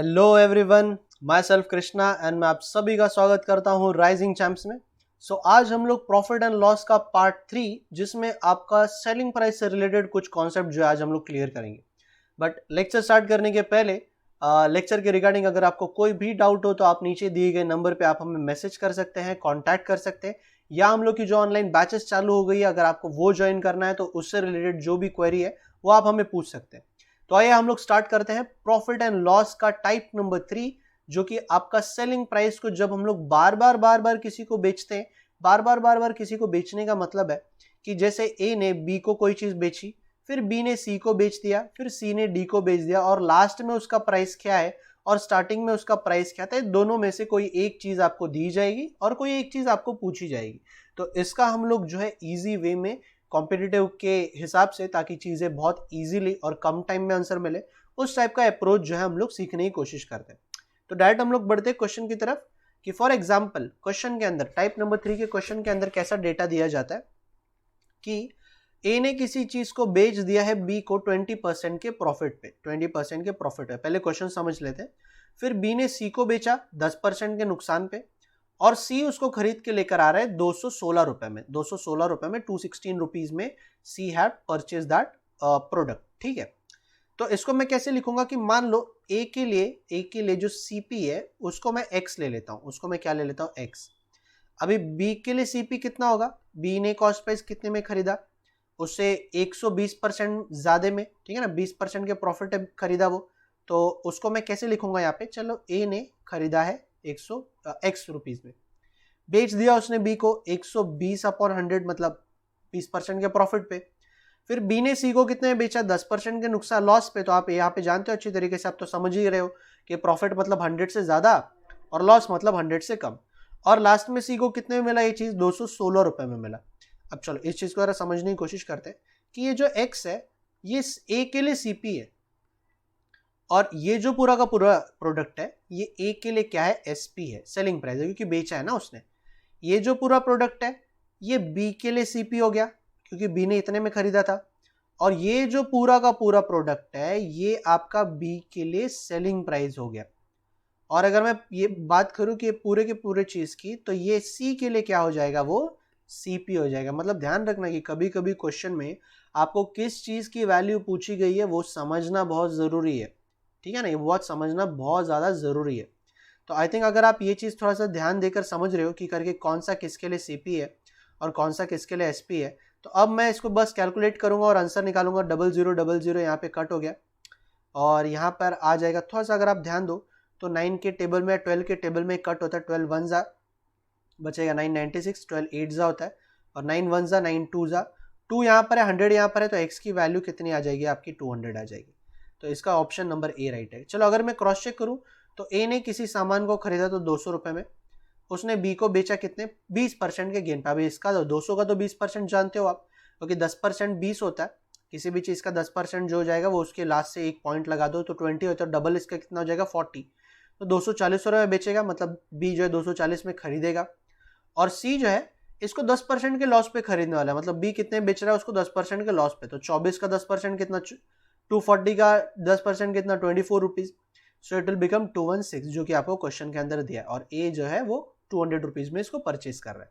Hello everyone, my self Krishna and मैं आप सभी का स्वागत करता हूँ राइजिंग चैंप्स में। आज हम लोग प्रॉफिट एंड लॉस का पार्ट 3 जिसमें आपका सेलिंग प्राइस से रिलेटेड कुछ कॉन्सेप्ट जो है आज हम लोग क्लियर करेंगे। बट लेक्चर स्टार्ट करने के पहले लेक्चर के रिगार्डिंग अगर आपको कोई भी डाउट हो तो आप नीचे दिए गए नंबर पे आप हमें मैसेज कर सकते हैं, कॉन्टैक्ट कर सकते हैं, या हम लोग की जो ऑनलाइन बैचेस चालू हो गई है अगर आपको वो ज्वाइन करना है तो उससे रिलेटेड जो भी क्वेरी है वो आप हमें पूछ सकते हैं। तो आइए हम लोग स्टार्ट करते हैं प्रॉफिट एंड लॉस का टाइप नंबर 3, जो कि आपका सेलिंग प्राइस को जब हम लोग बार बार किसी को बेचते हैं। बार बार किसी को बेचने का मतलब है कि जैसे ए ने बी को कोई चीज बेची, फिर बी ने सी को बेच दिया, फिर सी ने डी को बेच दिया, और लास्ट में उसका प्राइस क्या है और स्टार्टिंग में उसका प्राइस क्या था, दोनों में से कोई एक चीज आपको दी जाएगी और कोई एक चीज आपको पूछी जाएगी। तो इसका हम लोग जो है इजी वे में कॉम्पिटिटिव के हिसाब से, ताकि चीजें बहुत इजीली और कम टाइम में आंसर मिले, उस टाइप का अप्रोच जो है हम लोग सीखने की कोशिश करते हैं। तो डायरेक्ट हम लोग बढ़ते हैं क्वेश्चन की तरफ कि फॉर एग्जांपल क्वेश्चन के अंदर टाइप नंबर 3 के क्वेश्चन के अंदर कैसा डेटा दिया जाता है कि ए ने किसी चीज को बेच दिया है बी को 20% के प्रॉफिट पे, 20% के प्रॉफिट पे। पहले क्वेश्चन समझ लेते हैं। फिर बी ने सी को बेचा 10% के नुकसान पे, और सी उसको खरीद के लेकर आ रहा है 216 रुपए में, 216 रुपए में, 216 रुपीज में she had purchase that product. ठीक है, तो इसको मैं कैसे लिखूंगा कि मान लो ए के लिए जो सीपी है उसको मैं एक्स ले लेता हूं, उसको मैं क्या ले लेता हूं, एक्स। अभी बी के लिए सीपी कितना होगा, बी ने कॉस्ट प्राइस कितने में खरीदा, उससे 120% ज्यादा में, ठीक है ना, 20% के प्रॉफिट खरीदा वो। तो उसको मैं कैसे लिखूंगा यहाँ पे, चलो ए ने खरीदा है 100 एक्स रुपीज में, बेच दिया उसने बी को 120/100, मतलब 20% के प्रॉफिट पे। फिर बी ने सी को कितने में बेचा, 10% के नुकसान लॉस पे। तो आप यहाँ पे जानते हो अच्छी तरीके से, आप तो समझ ही रहे हो कि प्रॉफिट मतलब 100 से ज्यादा और लॉस मतलब 100 से कम। और लास्ट में सी को कितने में मिला, ये चीज 216 रुपए में मिला। अब चलो इस चीज को जरा समझने की कोशिश करते हैं कि ये जो एक्स है ये ए के लिए सीपी है, और ये जो पूरा का पूरा प्रोडक्ट है ये ए के लिए क्या है, एसपी है, सेलिंग प्राइस है, क्योंकि बेचा है ना उसने। ये जो पूरा प्रोडक्ट है ये बी के लिए सीपी हो गया, क्योंकि बी ने इतने में खरीदा था। और ये जो पूरा का पूरा प्रोडक्ट है ये आपका बी के लिए सेलिंग प्राइस हो गया। और अगर मैं ये बात करूं कि पूरे के पूरे चीज की, तो ये सी के लिए क्या हो जाएगा, वो सीपी हो जाएगा। मतलब ध्यान रखना कि कभी कभी क्वेश्चन में आपको किस चीज की वैल्यू पूछी गई है वो समझना बहुत जरूरी है। ठीक है ना, ये बहुत समझना बहुत ज्यादा जरूरी है। तो आई थिंक अगर आप ये चीज थोड़ा सा ध्यान देकर समझ रहे हो कि करके कौन सा किसके लिए सीपी है और कौन सा किसके लिए एसपी है, तो अब मैं इसको बस कैलकुलेट करूंगा और आंसर निकालूंगा। 0000 यहाँ पे कट हो गया और यहाँ पर आ जाएगा। थोड़ा सा अगर आप ध्यान दो तो 9 के टेबल में 12 के टेबल में कट होता है, 12 वन जा बचेगा 996, 12 8 जा होता है, और 9 वन जा 9 टू जा 2, यहाँ पर है 100 यहाँ पर है, तो एक्स की वैल्यू कितनी आ जाएगी आपकी, 200 आ जाएगी। तो इसका ऑप्शन नंबर ए राइट है। चलो अगर मैं क्रॉस चेक करूँ तो ए ने किसी सामान को खरीदा तो 200 रुपए में, उसने बी को बेचा कितने, 20% के गेन पे। अभी इसका 200 का तो 20% जानते हो आप, क्योंकि 10% 20 होता है, किसी भी चीज का 10% जो हो जाएगा वो उसके लास्ट से एक पॉइंट लगा दो तो 20 होता है, डबल इसका कितना हो जाएगा 40। तो 240 रुपये में बेचेगा, मतलब बी जो है 240 में खरीदेगा, और सी जो है इसको 10% के लॉस पे खरीदने वाला है। मतलब बी कितने बेच रहा है उसको 10% के लॉस पे, तो 24 का 10% कितना, 240 का 10% कितना, 24 rupees. So it will become 216, जो कि आपको क्वेश्चन के अंदर दिया है, और ए जो है वो 200 रुपीज में इसको परचेज कर रहा है।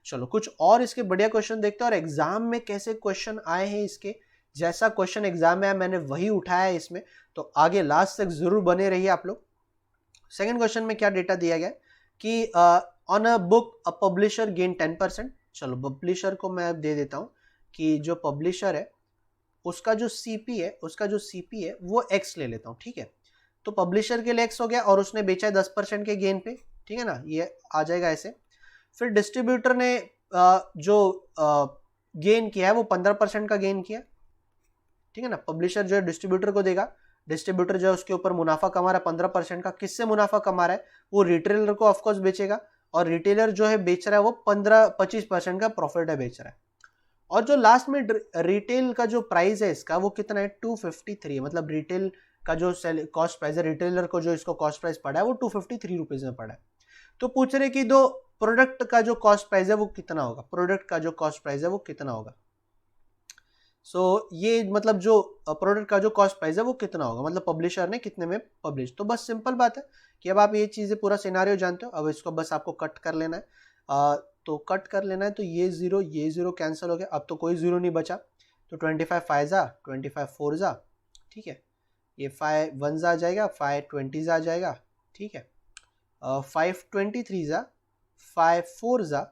चलो कुछ और इसके बढ़िया क्वेश्चन देखते हैं और एग्जाम में कैसे क्वेश्चन आए हैं इसके। जैसा क्वेश्चन एग्जाम में आया मैंने वही उठाया है इसमें, तो आगे लास्ट तक जरूर बने रहिए आप लोग। सेकंड क्वेश्चन में क्या डेटा दिया गया कि on a book a publisher gain 10%। चलो पब्लिशर को मैं दे देता हूं कि जो पब्लिशर है उसका जो सीपी है वो एक्स ले लेता हूं। ठीक है, तो पब्लिशर के लिए एक्स हो गया और उसने बेचा है 10% के गेन पे। ठीक है ना, ये आ जाएगा ऐसे। फिर डिस्ट्रीब्यूटर ने जो गेन किया है वो 15% का गेन किया। ठीक है ना, पब्लिशर जो है डिस्ट्रीब्यूटर को देगा, डिस्ट्रीब्यूटर जो है उसके ऊपर मुनाफा कमा रहा है 15% का। किससे मुनाफा कमा रहा है, वो रिटेलर को ऑफकोर्स बेचेगा, और रिटेलर जो है बेच रहा है वो 15-25% का प्रॉफिट है बेच रहा है। और जो लास्ट में रिटेल का जो प्राइस है इसका वो कितना है, 253। मतलब रिटेल का जो कॉस्ट प्राइस है, रिटेलर को जो इसको कॉस्ट प्राइस पड़ा है वो 253 रुपीज में पड़ा है। तो पूछ रहे कि दो प्रोडक्ट का जो कॉस्ट प्राइस है वो कितना होगा, प्रोडक्ट का जो कॉस्ट प्राइस है वो कितना होगा। सो ये मतलब जो प्रोडक्ट का जो कॉस्ट प्राइस है वो कितना होगा, मतलब पब्लिशर ने कितने में पब्लिश। तो बस सिंपल बात है कि अब आप ये चीज़ें पूरा सिनारियो जानते हो, अब इसको बस आपको कट कर लेना है। तो कट कर लेना है, तो ये ज़ीरो कैंसिल हो गया, अब तो कोई ज़ीरो नहीं बचा। तो 25 फाइव 25 फोर ज़ा, ठीक है, ये 5 वन आ जाएगा, 5 20 आ जाएगा, ठीक है, 5 23 5 4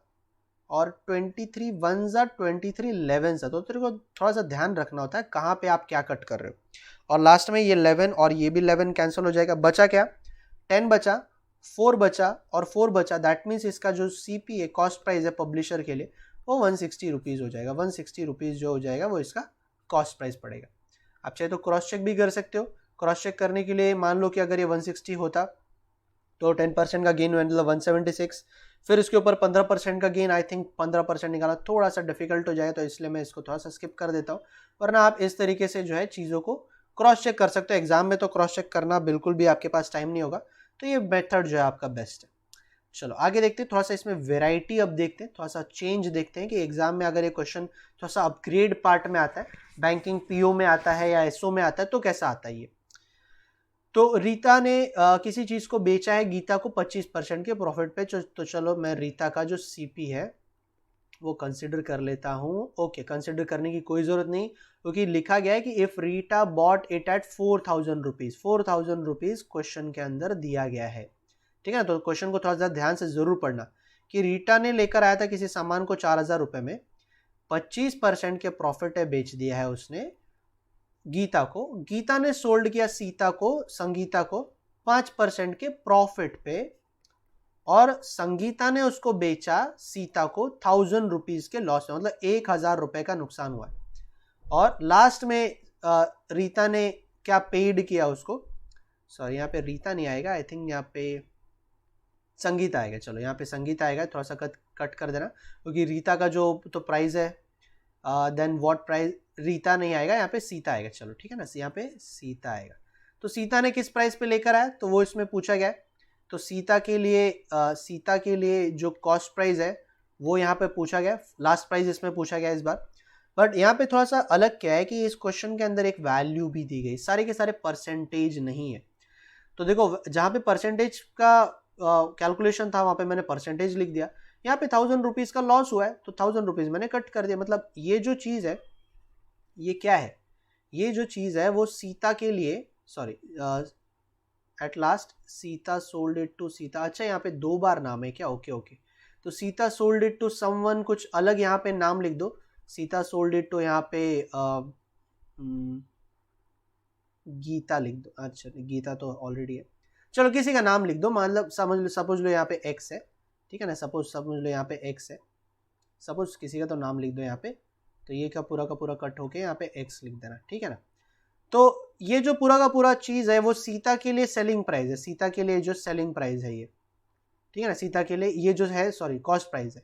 और 23 वन 23 11 तो तेरे को थोड़ा सा ध्यान रखना होता है कहाँ पे आप क्या कट कर रहे हो। और लास्ट में ये 11 और ये भी 11 कैंसिल हो जाएगा, बचा क्या, 10 बचा, 4 बचा और 4 बचा। दैट मीन्स इसका जो CP है, कॉस्ट प्राइस है पब्लिशर के लिए, वो 160 रुपीज़ हो जाएगा। 160 रुपीज़ जो हो जाएगा वो इसका कॉस्ट प्राइस पड़ेगा। आप चाहे तो क्रॉस चेक भी कर सकते हो। क्रॉस चेक करने के लिए मान लो कि अगर ये 160 होता तो 10% का गेन मतलब 176, फिर इसके ऊपर 15% का गेन, आई थिंक 15% निकालना थोड़ा सा डिफिकल्ट हो जाए, तो इसलिए मैं इसको थोड़ा सा स्किप कर देता हूँ। वरना आप इस तरीके से जो है चीज़ों को क्रॉस चेक कर सकते हो। एग्जाम में तो क्रॉस चेक करना बिल्कुल भी आपके पास टाइम नहीं होगा, तो ये मेथड जो है आपका बेस्ट है। चलो आगे देखते हैं, थोड़ा सा इसमें वेराइटी अब देखते हैं, थोड़ा सा चेंज देखते हैं कि एग्जाम में अगर ये क्वेश्चन थोड़ा सा अपग्रेड पार्ट में आता है, बैंकिंग PO में आता है या SO में आता है, तो कैसा आता है ये। तो रीता ने किसी चीज़ को बेचा है गीता को 25% के प्रॉफिट पे। तो चलो मैं रीता का जो CP है वो कंसिडर कर लेता हूँ। ओके, कंसिडर करने की कोई ज़रूरत नहीं, क्योंकि लिखा गया है कि if Rita bought it at 4000 rupees, 4000 rupees question के अंदर दिया गया है, ठीक है ना। तो क्वेश्चन को थोड़ा सा ध्यान से ज़रूर पढ़ना कि रीटा ने लेकर आया था किसी सामान को 4000 रुपये में, 25% के प्रॉफिट है बेच दिया है उसने गीता को, गीता ने सोल्ड किया सीता को, संगीता को 5% के प्रॉफिट पे, और संगीता ने उसको बेचा सीता को 1000 रुपीज के लॉस में, मतलब 1000 रुपए का नुकसान हुआ है। और लास्ट में रीता ने क्या पेड किया उसको, सॉरी यहाँ पे रीता नहीं आएगा, आई थिंक यहाँ पे संगीता आएगा। चलो यहाँ पे संगीता आएगा, थोड़ा सा कट कर देना, क्योंकि रीता का जो तो प्राइस है, देन व्हाट प्राइस, रीता नहीं आएगा, यहाँ पे सीता आएगा। चलो ठीक है ना, यहाँ पे सीता आएगा। तो सीता ने किस प्राइस पे लेकर आया, तो वो इसमें पूछा गया है। तो सीता के लिए जो कॉस्ट प्राइस है वो यहाँ पे पूछा गया, लास्ट प्राइस इसमें पूछा गया इस बार। बट यहाँ पे थोड़ा सा अलग क्या है कि इस क्वेश्चन के अंदर एक वैल्यू भी दी गई, सारे के सारे परसेंटेज नहीं है। तो देखो जहाँ पे परसेंटेज का कैलकुलेशन था वहाँ पे मैंने परसेंटेज लिख दिया, यहाँ पे 1000 रुपीज़ का लॉस हुआ है तो 1000 रुपीज़ मैंने कट कर दिया। मतलब ये जो चीज़ है ये क्या है, ये जो चीज़ है वो सीता के लिए, sorry at last Sita sold it to Sita, अच्छा यहाँ पे 2 बार नाम है क्या, ओके ओके। तो Sita sold it to someone, कुछ अलग यहाँ पे नाम लिख दो, सीता सोल्ड इट टू यहाँ पे गीता लिख दो, अच्छा गीता तो ऑलरेडी है, चलो किसी का नाम लिख दो, मतलब सपोज लो यहाँ पे X है, ठीक है ना, सपोज लो यहाँ पे X है, सपोज किसी का तो नाम लिख दो यहाँ पे, तो ये का पूरा कट होके यहाँ पे X लिख देना, ठीक है ना। तो ये जो पूरा का पूरा चीज़ है वो सीता के लिए सेलिंग प्राइस है, सीता के लिए जो सेलिंग प्राइस है ये, ठीक है ना, सीता के लिए ये जो है सॉरी कॉस्ट प्राइस है।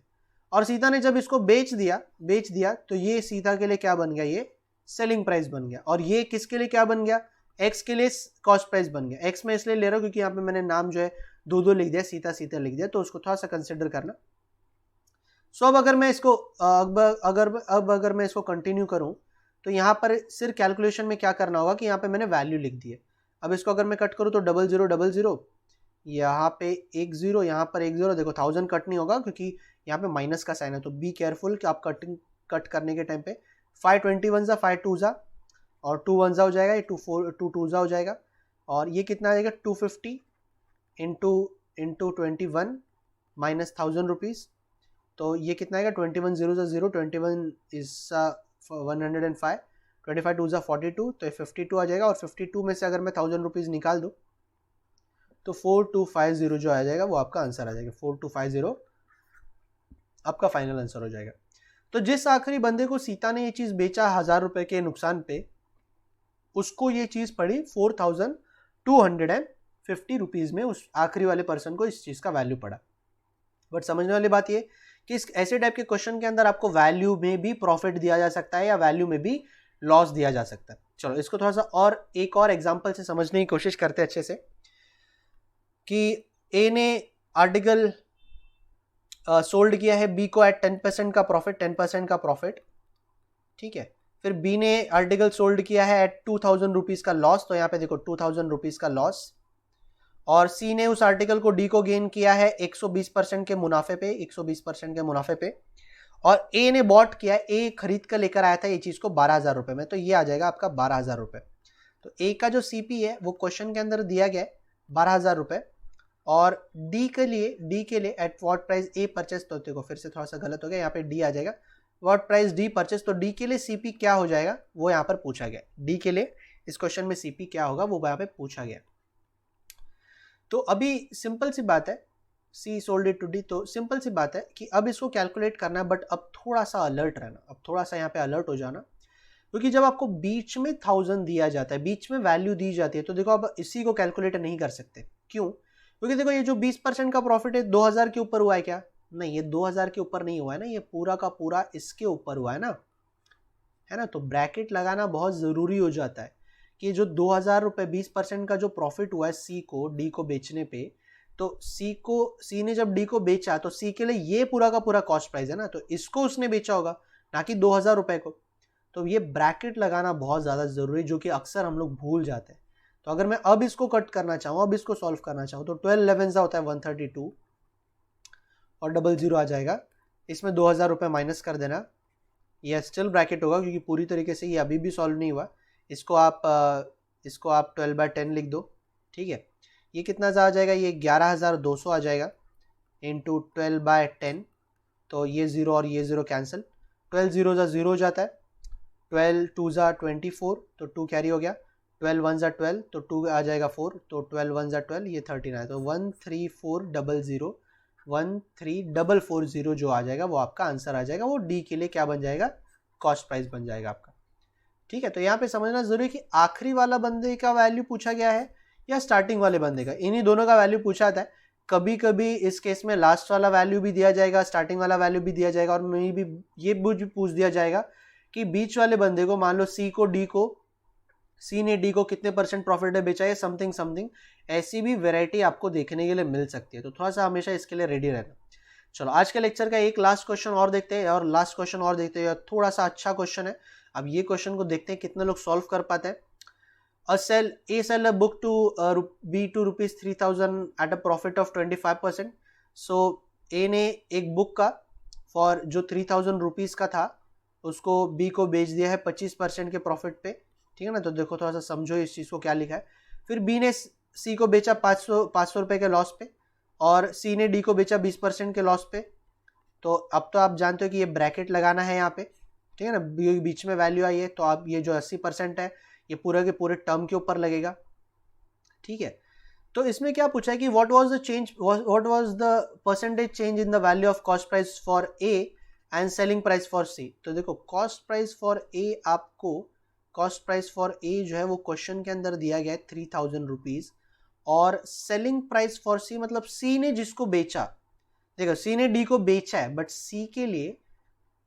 और सीता ने जब इसको बेच दिया तो ये सीता के लिए क्या बन गया, ये सेलिंग प्राइस बन गया। और ये किसके लिए क्या बन गया, X के लिए कॉस्ट प्राइस बन गया। X में इसलिए ले रहा हूँ क्योंकि यहाँ पे मैंने नाम जो है दो लिख दिया, सीता लिख दिया, तो उसको थोड़ा सा कंसिडर करना। सो अब अगर मैं इसको अगर मैं इसको कंटिन्यू करूँ तो यहाँ पर सिर्फ कैलकुलेशन में क्या करना होगा कि यहाँ पे मैंने वैल्यू लिख दी है। अब इसको अगर मैं कट करूँ तो 0000, यहाँ पे 10, यहाँ पर 10, देखो 1000 कट नहीं होगा क्योंकि यहाँ पे माइनस का साइन है, तो बी केयरफुल कि आप कट करने के टाइम पे 5 21 5 2 और 2 1 हो जाएगा, ये 2 2 हो जाएगा, और ये कितना आ जाएगा 250 इंटू 21 माइनस 1000 रुपीज़, तो ये कितना आएगा 21 0 0, 21 इज 105, 25 2 42, तो ये 52 आ जाएगा। और 52 में से अगर मैं 1000 रुपीज़ निकाल दूँ तो 4250 जो आ जाएगा वो आपका आंसर आ जाएगा, 4250 आपका फाइनल आंसर हो जाएगा। तो जिस आखिरी बंदे को सीता ने ये चीज़ बेचा 1000 रुपये के नुकसान पे, उसको ये चीज़ पड़ी 4250 रुपीज़ में, उस आखिरी वाले पर्सन को इस चीज़ का वैल्यू पड़ा। बट समझने वाली बात ये कि इस ऐसे टाइप के क्वेश्चन के अंदर आपको वैल्यू में भी प्रॉफिट दिया जा सकता है या वैल्यू में भी लॉस दिया जा सकता है। चलो इसको थोड़ा सा और एक और एग्जांपल से समझने की कोशिश करते हैं अच्छे से, कि ए ने आर्टिकल सोल्ड किया है बी को एट 10% का प्रॉफिट, 10% का प्रॉफिट, ठीक है। फिर बी ने आर्टिकल सोल्ड किया है एट 2000 रुपीज का लॉस, तो यहाँ पे देखो 2000 रुपीज का लॉस। और सी ने उस आर्टिकल को डी को गेन किया है 120% के मुनाफे पे, 120% के मुनाफे पे। और ए ने बॉट किया है, ए खरीद कर लेकर आया था ये चीज को 12,000 रुपए में, तो ये आ जाएगा आपका 12,000 रुपए। तो ए का जो सीपी है वो क्वेश्चन के अंदर दिया गया है 12,000 रुपए। और डी के लिए at what price A purchase, तो देखो फिर से थोड़ा सा गलत हो गया, यहाँ पे डी आ जाएगा व्हाट प्राइस डी परचेस। तो डी के लिए सीपी क्या हो जाएगा वो यहाँ पर पूछा गया, डी के लिए इस क्वेश्चन में सीपी क्या होगा वो यहाँ पे पूछा गया। तो अभी सिंपल सी बात है, सी सोल्ड इट टू डी, तो सिंपल सी बात है कि अब इसको कैलकुलेट करना है, बट अब थोड़ा सा अलर्ट रहना, अब थोड़ा सा यहाँ पे अलर्ट हो जाना, क्योंकि जब आपको बीच में 1000 दिया जाता है, बीच में वैल्यू दी जाती है, तो देखो आप इसी को कैलकुलेट नहीं कर सकते। क्यों? क्योंकि देखो ये जो 20% का प्रॉफिट है 2000 के ऊपर हुआ है क्या? नहीं, ये 2000 के ऊपर नहीं हुआ है ना, ये पूरा का पूरा इसके ऊपर हुआ है ना, है ना। तो ब्रैकेट लगाना बहुत ज़रूरी हो जाता है कि जो 2000 रुपये 20% का जो प्रॉफिट हुआ है सी को डी को बेचने पे, तो सी ने जब डी को बेचा तो सी के लिए ये पूरा का पूरा कॉस्ट प्राइस है ना, तो इसको उसने बेचा होगा, ना कि 2000 रुपये को। तो ये ब्रैकेट लगाना बहुत ज़्यादा ज़रूरी, जो कि अक्सर हम लोग भूल जाते हैं। तो अगर मैं अब इसको कट करना चाहूँ, अब इसको सॉल्व करना चाहूँ, तो 12 11 होता है 132 और 00 आ जाएगा, इसमें 2000 रुपये माइनस कर देना, ये स्टिल ब्रैकेट होगा क्योंकि पूरी तरीके से ये अभी भी सॉल्व नहीं हुआ। इसको आप 12/10 लिख दो, ठीक है। ये कितना सा आ जाएगा, ये 11,200 आ जाएगा इंटू 12/10, तो ये ज़ीरो और ये ज़ीरो कैंसिल, 12 ज़ीरो ज़ा ज़ीरो हो जाता है, 12 2 ज़ा 24, तो 2 कैरी हो गया, 12 1 ज़ा 12, तो 2 आ जाएगा 4, तो 12 1 ज़ा 12, ये 13 है, तो 13400 13440 जो आ जाएगा वो आपका आंसर आ जाएगा, वो डी के लिए क्या बन जाएगा, कॉस्ट प्राइस बन जाएगा आपका। ठीक है, तो यहाँ पे समझना जरूरी है कि आखिरी वाला बंदे का वैल्यू पूछा गया है या स्टार्टिंग वाले बंदे का, इन्हीं दोनों का वैल्यू पूछा था। कभी कभी इस केस में लास्ट वाला वैल्यू भी दिया जाएगा, स्टार्टिंग वाला वैल्यू भी दिया जाएगा, और मे भी ये भी पूछ दिया जाएगा कि बीच वाले बंदे को, मान लो सी ने डी को कितने % प्रॉफिट में बेचा है, समथिंग समथिंग, ऐसी भी वेराइटी आपको देखने के लिए मिल सकती है। तो थोड़ा सा हमेशा इसके लिए रेडी रहना। चलो आज के लेक्चर का एक लास्ट क्वेश्चन और देखते हैं, और लास्ट क्वेश्चन और देखते हैं, थोड़ा सा अच्छा क्वेश्चन है। अब ये क्वेश्चन को देखते हैं कितने लोग सॉल्व कर पाते हैं। A seller book to B to rupees 3000 at a profit of 25%. So A ने एक बुक का फॉर जो 3000 रुपीज़ का था उसको B को बेच दिया है 25% के प्रॉफिट पे, ठीक है ना। तो देखो थोड़ा सा समझो इस चीज़ को क्या लिखा है। फिर B ने C को बेचा 500 रुपये के लॉस पे, और C ने D को बेचा 20% के लॉस पे। तो अब तो आप जानते हो कि ये ब्रैकेट लगाना है यहाँ पे, ठीक है ना, बीच में वैल्यू आई है, तो आप ये जो 80% है ये पूरे के पूरे टर्म के ऊपर लगेगा, ठीक है। तो इसमें क्या पूछा है कि what was the percentage change in the value of cost price for A and selling price for C. तो देखो कॉस्ट प्राइस फॉर ए, आपको कॉस्ट प्राइस फॉर ए जो है वो क्वेश्चन के अंदर दिया गया है 3000 रुपीज़, और सेलिंग प्राइस फॉर सी मतलब सी ने जिसको बेचा, देखो सी ने डी को बेचा है, बट सी के लिए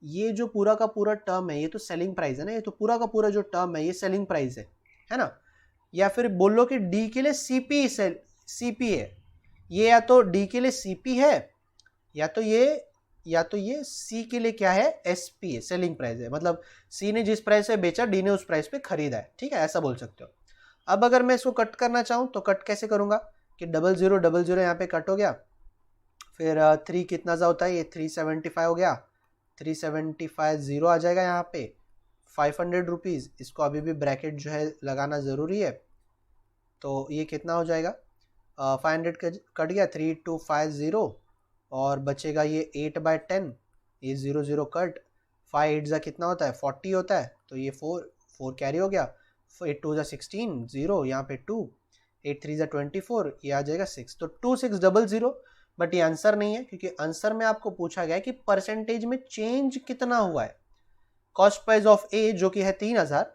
ये जो पूरा का पूरा टर्म है ये तो सेलिंग प्राइस है ना, ये तो पूरा का पूरा जो टर्म है ये सेलिंग प्राइस है ना। या फिर बोलो कि डी के लिए सीपी है, ये या तो डी के लिए सीपी है, या तो ये सी के लिए क्या है, एसपी है, सेलिंग प्राइस है। मतलब सी ने जिस प्राइस से बेचा डी ने उस प्राइस पे खरीदा है, ठीक है, ऐसा बोल सकते हो। अब अगर मैं इसको कट करना चाहूँ तो कट कैसे करूँगा कि 0000 यहाँ पे कट हो गया, फिर 3 कितना सा होता है, ये 375 हो गया, 375 जीरो आ जाएगा यहाँ पे, 500 रुपीज़, इसको अभी भी ब्रैकेट जो है लगाना ज़रूरी है। तो ये कितना हो जाएगा, 500 कट गया, 3250, और बचेगा ये 8/10, ये 00 कट, 5 8 कितना होता है 40 होता है, तो ये 4 कैरी हो गया, 8 2 16, 0 यहाँ पे 2, 8 3 24, ये आ जाएगा 6, तो 2600। बट ये आंसर नहीं है, क्योंकि आंसर में आपको पूछा गया है कि परसेंटेज में चेंज कितना हुआ है, कॉस्ट प्राइस ऑफ ए जो कि है 3000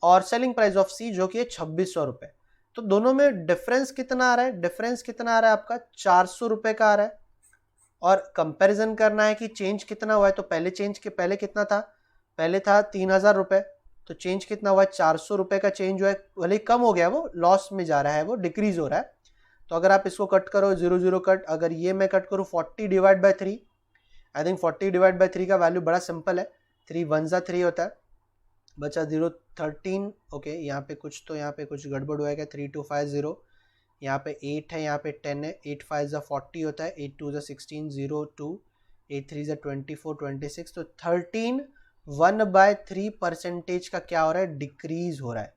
और सेलिंग प्राइस ऑफ सी जो कि है 2600 रुपये। तो दोनों में डिफरेंस कितना आ रहा है, डिफरेंस कितना आ रहा है आपका 400 रुपये का आ रहा है। और कंपैरिजन करना है कि चेंज कितना हुआ है, तो पहले कितना था, पहले था 3000 रुपये, तो चेंज कितना हुआ है 400 रुपये का चेंज हुआ है, भले कम हो गया, वो लॉस में जा रहा है, वो डिक्रीज हो रहा है। तो अगर आप इसको कट करो 00 कट, अगर ये मैं कट करूँ 40/3, आई थिंक 40/3 का वैल्यू बड़ा सिंपल है, 3 1 3 होता है, बचा 0 13, ओके यहाँ पे कुछ गड़बड़ हुआ है क्या, 3250, यहाँ पे 8 है, यहाँ पे 10 है, 8 5 ज़ा 40 होता है, 8 2 ज़ा 16, 0 2, 8 3 ज़ा 24 26, तो 13 1/3% का क्या हो रहा है, डिक्रीज हो रहा है।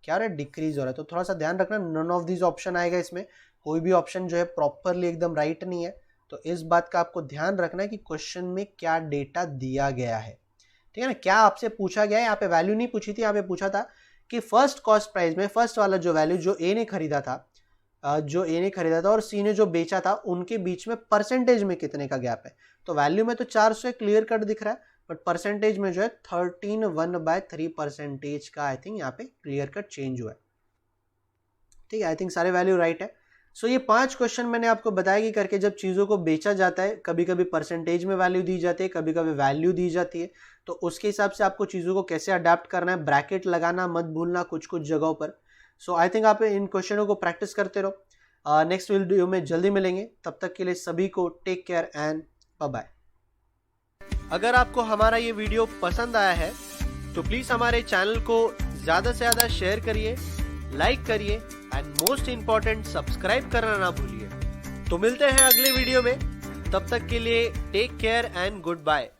क्या हो रहा है, डिक्रीज हो रहा है। तो थोड़ा सा ध्यान रखना, नन ऑफ दिस ऑप्शन आएगा इसमें, कोई भी ऑप्शन जो है प्रॉपरली एकदम राइट नहीं है। तो इस बात का आपको ध्यान रखना है कि क्वेश्चन में क्या डेटा दिया गया है, ठीक है ना। क्या आपसे पूछा गया है, यहाँ पे वैल्यू नहीं पूछी थी, यहाँ पे पूछा था कि फर्स्ट कॉस्ट प्राइस में फर्स्ट वाला जो वैल्यू जो ए ने खरीदा था और सी ने जो बेचा था, उनके बीच में परसेंटेज में कितने का गैप है। तो वैल्यू में तो 400 क्लियर कट दिख रहा है, बट परसेंटेज में जो है 13 1/3% का आई थिंक यहाँ पे क्लियर कट चेंज हुआ है, ठीक है। आई थिंक सारे वैल्यू राइट है। सो ये 5 क्वेश्चन मैंने आपको बताया कि करके जब चीज़ों को बेचा जाता है, कभी कभी परसेंटेज में वैल्यू दी जाती है, कभी कभी वैल्यू दी जाती है, तो उसके हिसाब से आपको चीज़ों को कैसे अडेप्ट करना है, ब्रैकेट लगाना मत भूलना कुछ कुछ जगहों पर। सो आई थिंक आप इन क्वेश्चनों को प्रैक्टिस करते रहो। नेक्स्ट वीडियो में जल्दी मिलेंगे, तब तक के लिए सभी को take care and bye bye. अगर आपको हमारा ये वीडियो पसंद आया है तो प्लीज़ हमारे चैनल को ज़्यादा से ज़्यादा शेयर करिए, लाइक करिए एंड मोस्ट इंपॉर्टेंट सब्सक्राइब करना ना भूलिए। तो मिलते हैं अगले वीडियो में, तब तक के लिए take care and good bye.